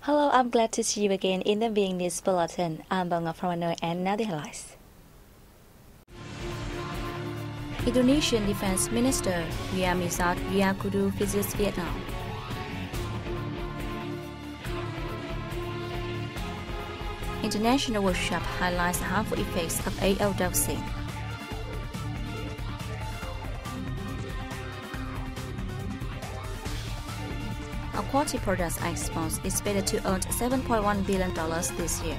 Hello, I'm glad to see you again in the VNA News Bulletin. I'm Quang from Hanoi, and now the headlines. Indonesian Defense Minister Misat Riyakudu visits Vietnam. International workshop highlights the harmful effects of AL dosing. Aquatic products exports is expected to earn $7.1 billion this year.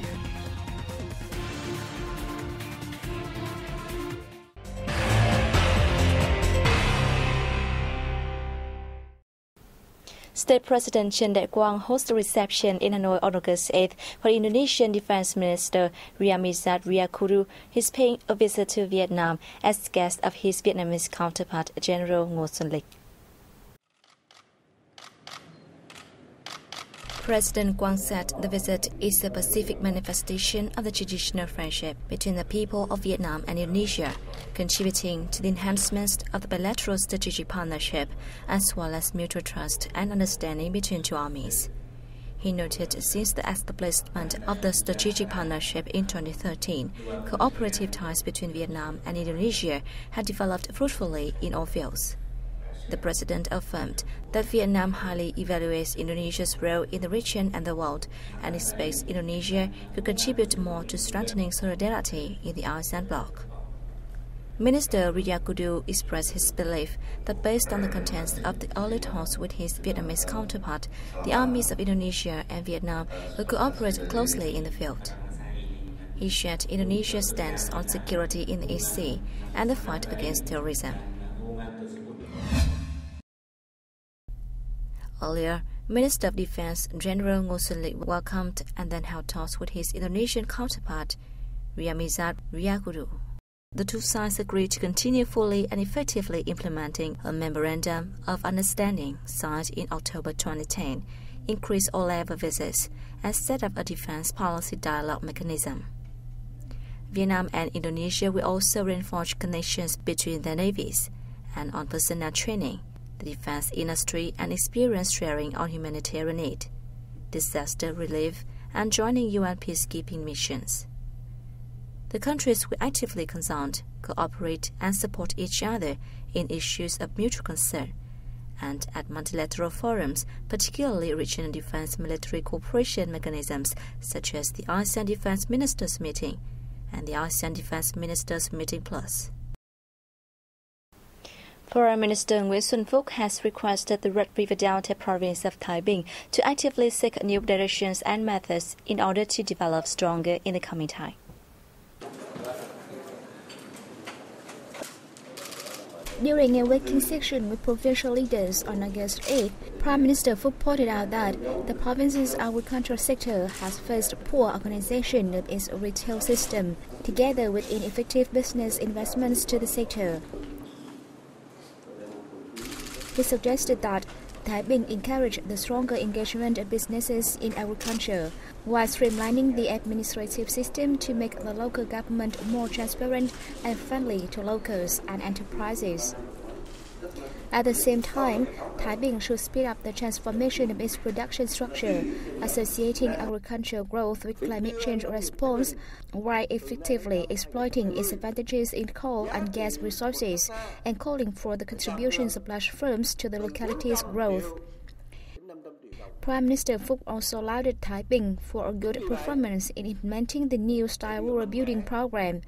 State President Quang hosted a reception in Hanoi on August 8th for Indonesian Defense Minister Misat Riyakudu. He's paying a visit to Vietnam as guest of his Vietnamese counterpart, General Nguyen Xuan Phuc. President Quang said the visit is a pacific manifestation of the traditional friendship between the people of Vietnam and Indonesia, contributing to the enhancement of the bilateral strategic partnership as well as mutual trust and understanding between two armies. He noted since the establishment of the strategic partnership in 2013, cooperative ties between Vietnam and Indonesia had developed fruitfully in all fields. The President affirmed that Vietnam highly evaluates Indonesia's role in the region and the world and expects Indonesia to contribute more to strengthening solidarity in the ASEAN bloc. Minister Riyakudu expressed his belief that based on the contents of the early talks with his Vietnamese counterpart, the armies of Indonesia and Vietnam will cooperate closely in the field. He shared Indonesia's stance on security in the East Sea and the fight against terrorism. Earlier, Minister of Defense General Nguyen Xuan Phuc welcomed and then held talks with his Indonesian counterpart, Misat Riyakudu. The two sides agreed to continue fully and effectively implementing a Memorandum of Understanding signed in October 2010, increase all-level visits, and set up a defense policy dialogue mechanism. Vietnam and Indonesia will also reinforce connections between their navies and on personnel training, the defense industry and experience sharing on humanitarian aid, disaster relief, and joining UN peacekeeping missions. The countries will actively consult, cooperate, and support each other in issues of mutual concern, and at multilateral forums, particularly regional defense military cooperation mechanisms such as the ASEAN Defense Ministers Meeting and the ASEAN Defense Ministers Meeting Plus. Foreign Minister Nguyen Xuan Phuc has requested the Red River Delta province of Ninh Binh to actively seek new directions and methods in order to develop stronger in the coming time. During a working session with provincial leaders on August 8, Prime Minister Phuc pointed out that the province's agricultural sector has faced poor organization of its retail system, together with ineffective business investments to the sector. He suggested that Ninh Binh encourage the stronger engagement of businesses in agriculture, while streamlining the administrative system to make the local government more transparent and friendly to locals and enterprises. At the same time, Ninh Binh should speed up the transformation of its production structure, associating agricultural growth with climate change response, while effectively exploiting its advantages in coal and gas resources, and calling for the contributions of large firms to the locality's growth. Prime Minister Phuc also lauded Ninh Binh for a good performance in implementing the New Style Rural Building Program.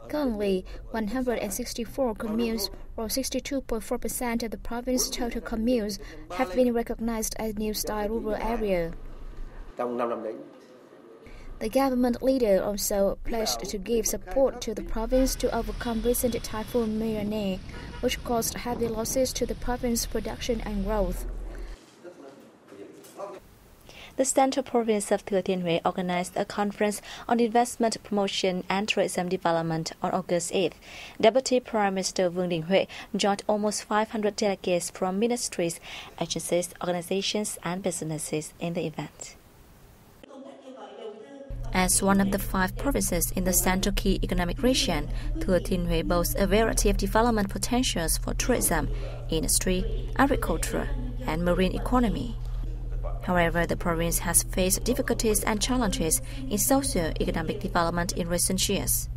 Currently, 164 communes, or 62.4% of the province's total communes, have been recognized as New Style Rural Area. The government leader also pledged to give support to the province to overcome recent Typhoon VNA, which caused heavy losses to the province's production and growth. The Central Province of Thừa Thiên Huế organized a conference on investment promotion and tourism development on August 8th. Deputy Prime Minister Vương Đình Huệ joined almost 500 delegates from ministries, agencies, organizations, and businesses in the event. As one of the 5 provinces in the Central Key Economic Region, Thừa Thiên Huế boasts a variety of development potentials for tourism, industry, agriculture, and marine economy. However, the province has faced difficulties and challenges in socio-economic development in recent years.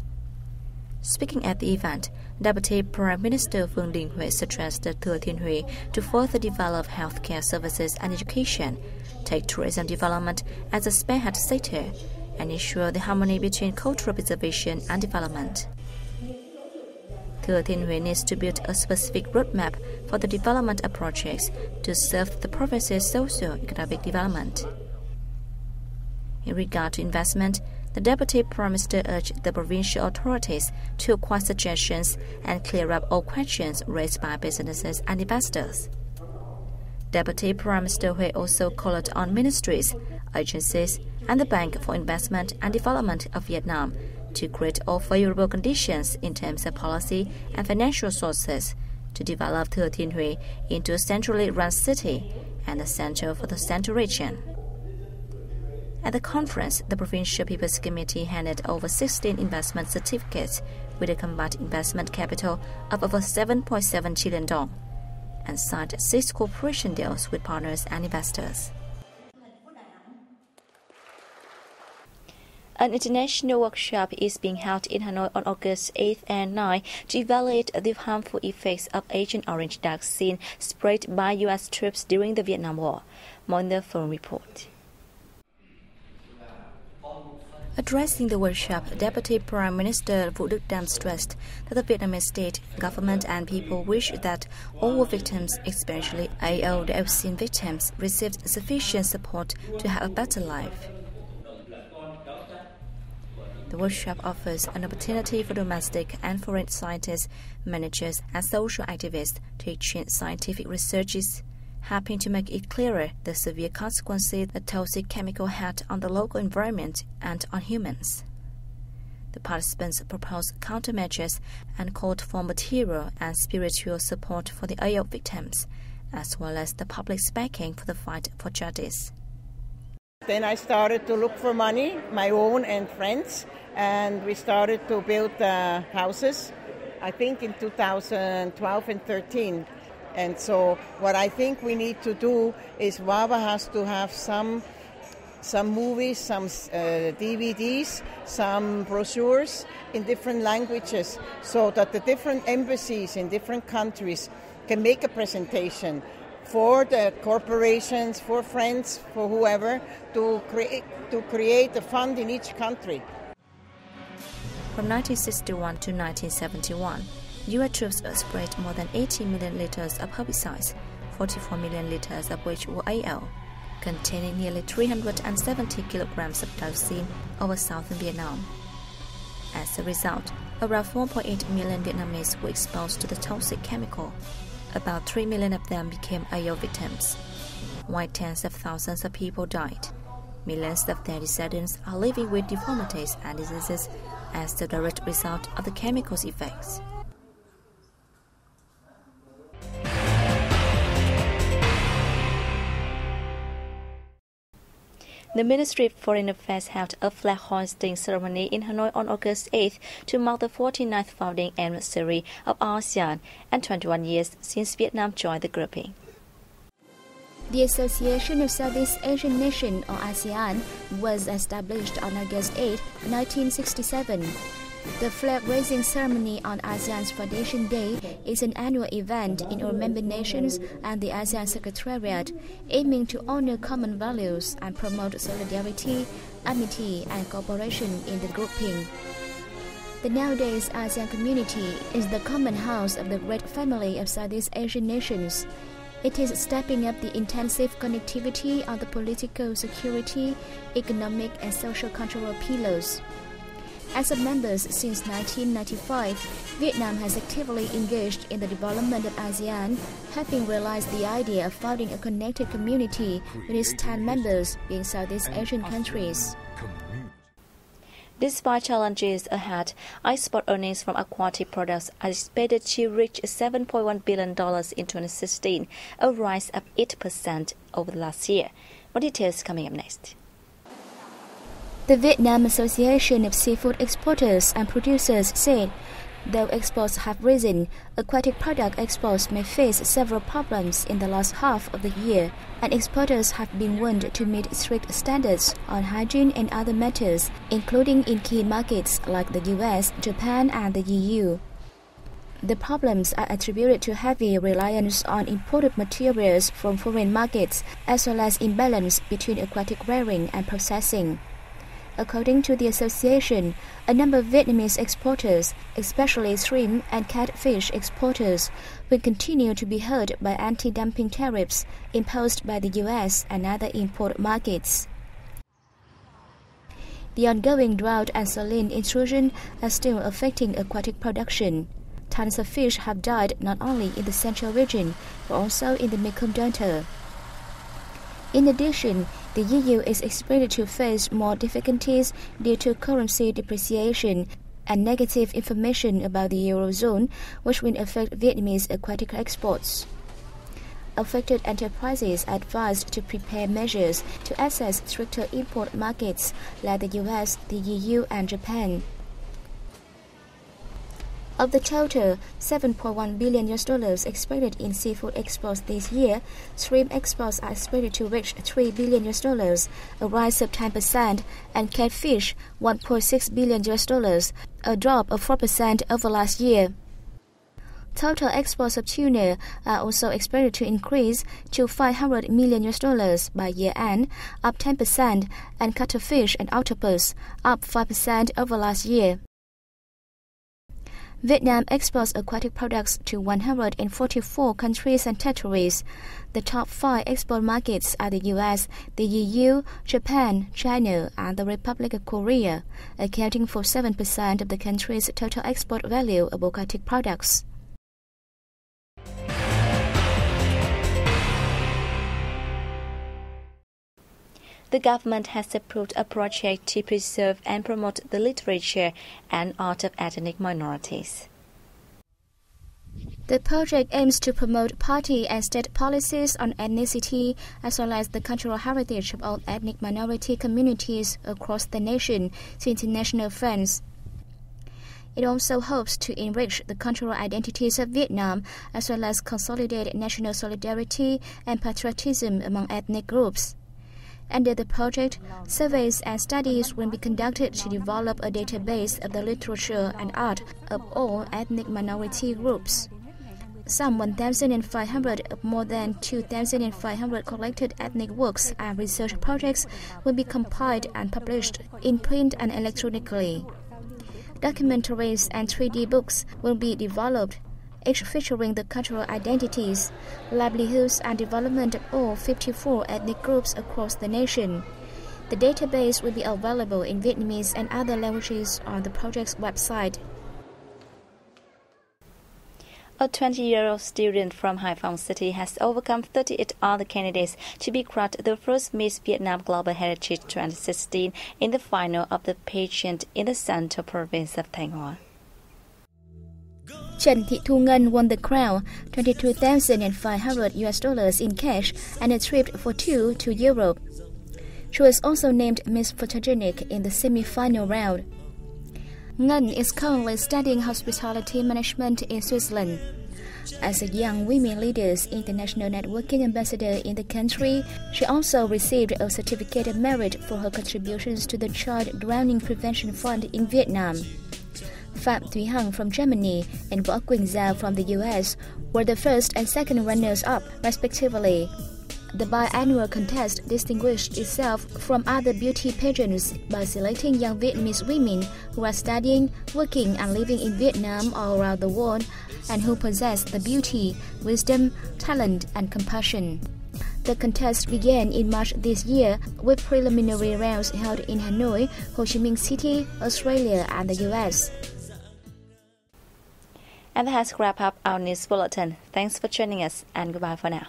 Speaking at the event, Deputy Prime Minister Ninh Binh suggested Thừa Thiên Huế to further develop healthcare services and education, take tourism development as a spearhead sector, and ensure the harmony between cultural preservation and development. Thừa Thiên Huế needs to build a specific roadmap for the development of projects to serve the province's socio-economic development. In regard to investment, the Deputy Prime Minister urged the provincial authorities to acquire suggestions and clear up all questions raised by businesses and investors. Deputy Prime Minister Huệ also called on ministries, agencies, and the Bank for Investment and Development of Vietnam to create all favorable conditions in terms of policy and financial sources to develop Thừa Thiên Huế into a centrally run city and a center for the Central region. At the conference, the Provincial People's Committee handed over 16 investment certificates with a combined investment capital of over 7.7 trillion dong and signed 6 cooperation deals with partners and investors. An international workshop is being held in Hanoi on August 8th and 9th to evaluate the harmful effects of Agent Orange dioxin sprayed by U.S. troops during the Vietnam War. More in the forum report. Addressing the workshop, Deputy Prime Minister Vũ Đức Đam stressed that the Vietnamese state, government and people wish that all victims, especially AO dioxin victims, received sufficient support to have a better life. The workshop offers an opportunity for domestic and foreign scientists, managers and social activists to exchange scientific researches, helping to make it clearer the severe consequences the toxic chemical had on the local environment and on humans. The participants proposed countermeasures and called for material and spiritual support for the AO victims, as well as the public's backing for the fight for justice. Then I started to look for money, my own and friends, and we started to build houses, I think in 2012 and 13. And so what I think we need to do is WABA has to have some movies, some DVDs, some brochures in different languages so that the different embassies in different countries can make a presentation for the corporations, for friends, for whoever, to create a fund in each country. From 1961 to 1971, U.S. troops sprayed more than 80 million liters of herbicides, 44 million liters of which were AL, containing nearly 370 kilograms of dioxin over southern Vietnam. As a result, around 4.8 million Vietnamese were exposed to the toxic chemical. About 3 million of them became AO victims, while tens of thousands of people died. Millions of their descendants are living with deformities and diseases as the direct result of the chemical's effects. The Ministry of Foreign Affairs held a flag hoisting ceremony in Hanoi on August 8th to mark the 49th founding anniversary of ASEAN and 21 years since Vietnam joined the grouping. The Association of Southeast Asian Nations, or ASEAN, was established on August 8, 1967. The flag-raising ceremony on ASEAN's Foundation Day is an annual event in all member nations and the ASEAN Secretariat, aiming to honor common values and promote solidarity, amity, and cooperation in the grouping. The nowadays ASEAN community is the common house of the great family of Southeast Asian nations. It is stepping up the intensive connectivity on the political, security, economic, and social-cultural pillars. As a member since 1995, Vietnam has actively engaged in the development of ASEAN, having realized the idea of founding a connected community with its 10 members being Southeast Asian countries. Despite challenges ahead, export earnings from aquatic products are expected to reach $7.1 billion in 2016, a rise of 8% over the last year. More details coming up next. The Vietnam Association of Seafood Exporters and Producers said Though exports have risen, aquatic product exports may face several problems in the last half of the year, and exporters have been warned to meet strict standards on hygiene and other matters, including in key markets like the US, Japan, and the EU. The problems are attributed to heavy reliance on imported materials from foreign markets, as well as imbalance between aquatic rearing and processing. According to the association, a number of Vietnamese exporters, especially shrimp and catfish exporters, will continue to be hurt by anti-dumping tariffs imposed by the US and other import markets. The ongoing drought and saline intrusion are still affecting aquatic production. Tons of fish have died not only in the central region, but also in the Mekong Delta. In addition, the EU is expected to face more difficulties due to currency depreciation and negative information about the Eurozone, which will affect Vietnamese aquatic exports. Affected enterprises are advised to prepare measures to access stricter import markets like the US, the EU, and Japan. Of the total $7.1 billion expected in seafood exports this year, shrimp exports are expected to reach $3 billion, a rise of 10%, and catfish $1.6 billion, a drop of 4% over last year. Total exports of tuna are also expected to increase to $500 million by year-end, up 10%, and cuttlefish and octopus, up 5% over last year. Vietnam exports aquatic products to 144 countries and territories. The top 5 export markets are the US, the EU, Japan, China, and the Republic of Korea, accounting for 7% of the country's total export value of aquatic products. The government has approved a project to preserve and promote the literature and art of ethnic minorities. The project aims to promote party and state policies on ethnicity, as well as the cultural heritage of all ethnic minority communities across the nation to international friends. It also hopes to enrich the cultural identities of Vietnam, as well as consolidate national solidarity and patriotism among ethnic groups. Under the project, surveys and studies will be conducted to develop a database of the literature and art of all ethnic minority groups. Some 1,500 of more than 2,500 collected ethnic works and research projects will be compiled and published in print and electronically. Documentaries and 3D books will be developed, each featuring the cultural identities, livelihoods, and development of all 54 ethnic groups across the nation. The database will be available in Vietnamese and other languages on the project's website. A 20-year-old student from Hai Phong City has overcome 38 other candidates to be crowned the first Miss Vietnam Global Heritage 2016 in the final of the pageant in the central province of Thanh. Trần Thị Thu Ngân won the crown, $22,500 in cash, and a trip for 2 to Europe. She was also named Miss Photogenic in the semi-final round. Ngân is currently studying hospitality management in Switzerland. As a young women leaders international networking ambassador in the country, she also received a certificate of merit for her contributions to the Child Drowning Prevention Fund in Vietnam. Phạm Thúy Hằng from Germany and Võ Quỳnh Giao from the US were the first and second runners-up, respectively. The biannual contest distinguished itself from other beauty pageants by selecting young Vietnamese women who are studying, working, and living in Vietnam all around the world, and who possess the beauty, wisdom, talent, and compassion. The contest began in March this year with preliminary rounds held in Hanoi, Ho Chi Minh City, Australia, and the US. And that has wrapped up our news bulletin. Thanks for joining us, and goodbye for now.